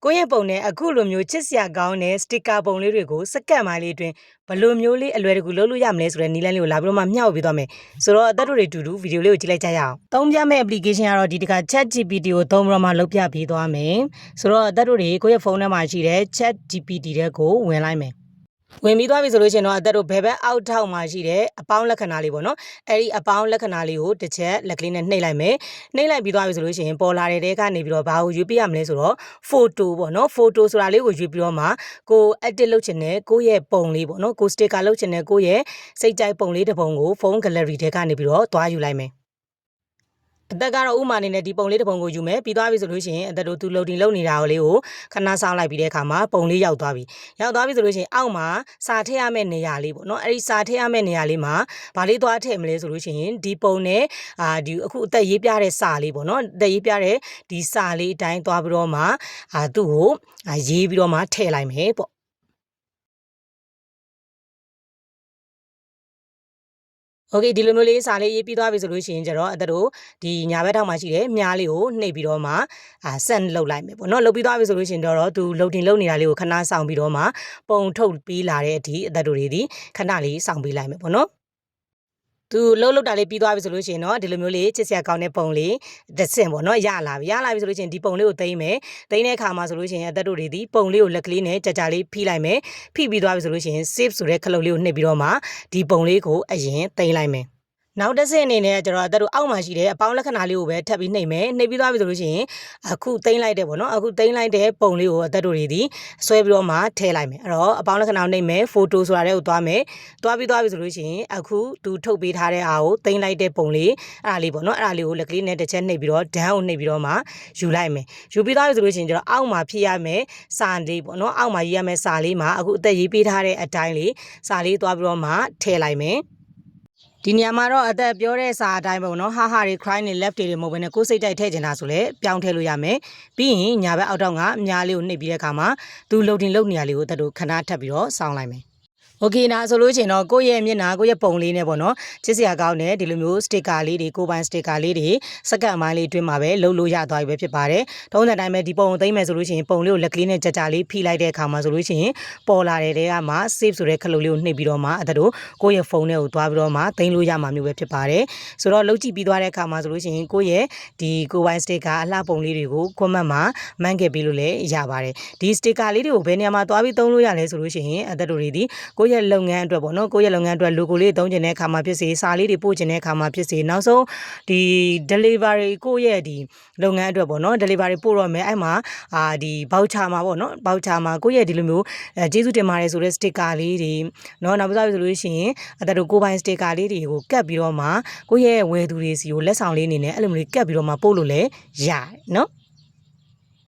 ကိုယ့်ရဲ့ပုံနဲ့အခုလိုမျိုးချစ်စရာကောင်းတဲ့စတစ်ကာပုံလေးတွေကိုစက္ကန့်ပိုင်းလေးအတွင်းဘယ်လိုမျိုးလေးအလွယ်တကူလုပ်လို့ရမလဲဆိုတဲ့နည်းလမ်းလေးကိုလာပြီးတော့မှမျှဝေပေးသွားမယ်ဆိုတော့အသက်တို့တွေတူတူဗီဒီယိုလေးကိုကြည့်လိုက်ကြရအောင်သုံးပြမယ့် application ကတော့ဒီတခါ ChatGPT ကိုသုံးပြီးတော့မှလုပ်ပြပေးသွားမယ်ဆိုတော့အသက်တို့တွေကိုယ့်ရဲ့ဖုန်းထဲမှာရှိတဲ့ ChatGPT တွေကိုဝင်လိုက်မယ်ဝင်ပြီးသွားပြီဆိုလို့ရှိရင်တော့အသက်တို့ဘယ်ဘက်အောက်ထောက်မှာရှိတဲ့အပေါင်းလက္ခဏာလေးပေါ့နော်အဲ့ဒီအပေါင်းလက္ခဏာလေးကိုတစ်ချက်လက်ကလေးနဲ့နှိပ်လိုက်မယ်နှိပ်လိုက်ပြီးသွားပြီဆိုလို့ရှိရင်ပေါ်လာတဲ့တဲကနေပြီးတော့ဘာကိုရွေးပြရမလဲဆိုတော့ photo ပေါ့နော် photo ဆိုတာလေးကိုရွေးပြီးတော့မှကို edit လုပ်ချင်တဲ့ကိုယ့်ရဲ့ပုံလေးပေါ့နော်ကို sticker လုပ်ချင်တဲ့ကိုယ့်ရဲ့စိတ်ကြိုက်ပုံလေးတစ်ပုံကို phone gallery ထဲကနေပြီးတော့သွားယူလိုက်မယ်အသက်ကတော့ဥမာအနေနဲ့ဒီပုံလေးတစ်ပုံကိုယူမယ်ပြီးသွားပြီဆိုလို့ရှိရင်အသက်တို့သူ loading လုပ်နေတာလေးကိုခဏစောင့်လိုက်ပြီးတဲ့အခါမှာပုံလေးရောက်သွားပြီဆိုလို့ရှိရင်အောက်မှာစာထည့်ရမယ့်နေရာလေးပေါ့နော်အဲ့ဒီစာထည့်ရမယ့်နေရာလေးမှာဗာလေးသွားထည့်မလဲဆိုလို့ရှိရင်ဒီပုံနဲ့ဒီအခုအသက်ရေးပြတဲ့စာလေးပေါ့နော်အသက်ရေးပြတဲ့ဒီစာလေးအတိုင်းသွားပြီးတော့မှသူ့ကိုရေးပြီးတော့မှထည့်လိုက်မယ်ပေါ့โอเคဒီလိုမျိုးလေးစာလေးရေးပြီးသွားပြီဆိုလို့ရှိရင်ကျတော့အသက်တို့ဒီညာဘက်ထောက်မှာရှိတဲ့မြားလေးကိုနှိပ်ပြီးတော့မှsend လုပ်လိုက်မယ်ပေါ့နော်လုပ်ပြီးသွားပြီဆိုလို့ရှိရင်တော့သူ loading လုပ်နေတာလေးကိုခဏဆောင်ပြီးတော့မှပုံထုတ်ပြီးလာတဲ့အထိအသက်တို့တွေဒီခဏလေးဆောင်ပေးလိုက်မယ်ပေါ့နော်သူလှုပ်တာလေးပြီးသွားပြီဆိုလို့ရှိရင်တော့ဒီလိုမျိုးလေးချစ်စရာကောင်းတဲ့ပုံလေးတစ်ဆင့်ပေါ့နော်ရလာပြီဆိုလို့ရှိရင်ဒီပုံလေးကိုသိမ်းမယ်သိမ်းတဲ့အခါမှာဆိုလို့ရှိရင်အသက်တို့တွေဒီပုံလေးကိုလက်ကလေးနဲ့ကြာလေးဖိလိုက်မယ်ဖိပြီးသွားပြီဆိုလို့ရှိရင် save ဆိုတဲ့ခလုတ်လေးကိုနှိပ်ပြီးတော့မှဒီပုံလေးကိုအရင်သိမ်းလိုက်မယ်နောက်တစ်ဆင့်အနေနဲ့ကျတော့အသက်တို့အောက်မှာရှိတဲ့အပေါင်းလက္ခဏာလေးကိုပဲထပ်ပြီးနှိပ်မယ်နှိပ်ပြီးသွားပြီဆိုလို့ရှိရင်အခုသိမ်းလိုက်တဲ့ပေါ့နော်အခုသိမ်းလိုက်တဲ့ပုံလေးကိုအသက်တို့တွေဒီဆွဲပြီးတော့မှထည့်လိုက်မယ်အဲ့တော့အပေါင်းလက္ခဏာကိုနှိပ်မယ် photo ဆိုတာလေးကိုသွားမယ်သွားပြီးဆိုလို့ရှိရင်အခုသူထုတ်ပေးထားတဲ့အားကိုသိမ်းလိုက်တဲ့ပုံလေးအဲ့ဒါလေးပေါ့နော်အဲ့ဒါလေးကိုလက်ကလေးနဲ့တစ်ချက်နှိပ်ပြီးတော့ down ကိုနှိပ်ပြီးတော့မှယူလိုက်မယ်ယူပြီးသွားပြီဆိုလို့ရှိရင်ကျတော့အောက်မှာဖြည့်ရမယ်စာလေးပေါ့နော်အောက်မှာရေးရမယ်စာလေးမှာအခုအသက်ရေးပေးထားတဲ့အတိုင်းလေးစာလေးသွားပြီးတော့မှထည့်လိုက်မယ်ဒီနေရာမှာတော့အသက်ပြောတဲ့စာအတိုင်းပေါ့နော်ဟာဟာတွေ cry တွေ left တွေမဟုတ်ဘဲနဲ့ကိုယ်စိတ်တိုက်ထည့်ချင်တာဆိုလဲပြောင်းထည့်လို့ရမယ်ပြီးရင်ညာဘက်အောက်တော့ကအများလေးကိုနှိပ်ပြီးတဲ့အခါမှာသူ loading လုပ်နေရလေးကိုတက်တို့ခဏထပ်ပြီးတော့စောင်းလိုက်မယ်โอเคနာဆိုလို့ချင်းတော့ကိုယ့်ရဲ့မျက်နှာကိုယ့်ရဲ့ပုံလေးနဲ့ပေါ့နော်ချစ်စရာကောင်းတဲ့ဒီလိုမျိုးစတစ်ကာလေးတွေကိုပိုင်စတစ်ကာလေးတွေစက္ကန့်ပိုင်းလေးအတွင်းမှာပဲလှုပ်လို့ရသွားပြီပဲဖြစ်ပါတယ်။ထုံးစံတိုင်းပဲဒီပုံကိုသိမ်းမယ်ဆိုလို့ရှိရင်ပုံလေးကိုလက်ကလေးနဲ့ကြာလေးဖိလိုက်တဲ့အခါမှာဆိုလို့ရှိရင်ပေါ်လာတဲ့တဲကမှ save ဆိုတဲ့ခလုတ်လေးကိုနှိပ်ပြီးတော့မှအဲ့ဒါတို့ကိုယ့်ရဲ့ဖုန်းထဲကိုသွားပြီးတော့မှသိမ်းလို့ရမှာမျိုးပဲဖြစ်ပါတယ်။ဆိုတော့လှုပ်ကြည့်ပြီးသွားတဲ့အခါမှာဆိုလို့ရှိရင်ကိုယ့်ရဲ့ဒီကိုပိုင်စတစ်ကာအလှပုံလေးတွေကို comment မှာမှန်းခဲ့ပေးလို့လည်းရပါတယ်။ဒီစတစ်ကာလေးတွေကိုဘယ်နေရာမှာသွားပြီးသုံးလို့ရလဲဆိုလို့ရှိရင်အဲ့ဒါတို့တွေဒီကိုယ့်ရဲ့လုပ်ငန်းအတွက်ပေါ့နော်ကိုယ့်ရဲ့လုပ်ငန်းအတွက် logo လေးသုံးချင်တဲ့အခါမှာဖြစ်စေစာလေးတွေပို့ချင်တဲ့အခါမှာဖြစ်စေနောက်ဆုံးဒီ delivery ကိုယ့်ရဲ့ဒီလုပ်ငန်းအတွက်ပေါ့နော် delivery ပို့တော့မယ်အဲ့မှာဒီ voucher မှာပေါ့နော် voucher မှာကိုယ့်ရဲ့ဒီလိုမျိုးကျေးဇူးတင်ပါတယ်ဆိုတဲ့ sticker လေးတွေနော်နောက်ပြီးဆိုလို့ရှိရင်အဲ့ဒါတို့ကိုပိုင် sticker လေးတွေကိုကတ်ပြီးတော့မှကိုယ့်ရဲ့ဝယ်သူတွေစီကိုလက်ဆောင်လေးအနေနဲ့အဲ့လိုမျိုးကတ်ပြီးတော့မှပို့လို့လည်းရတယ်နော်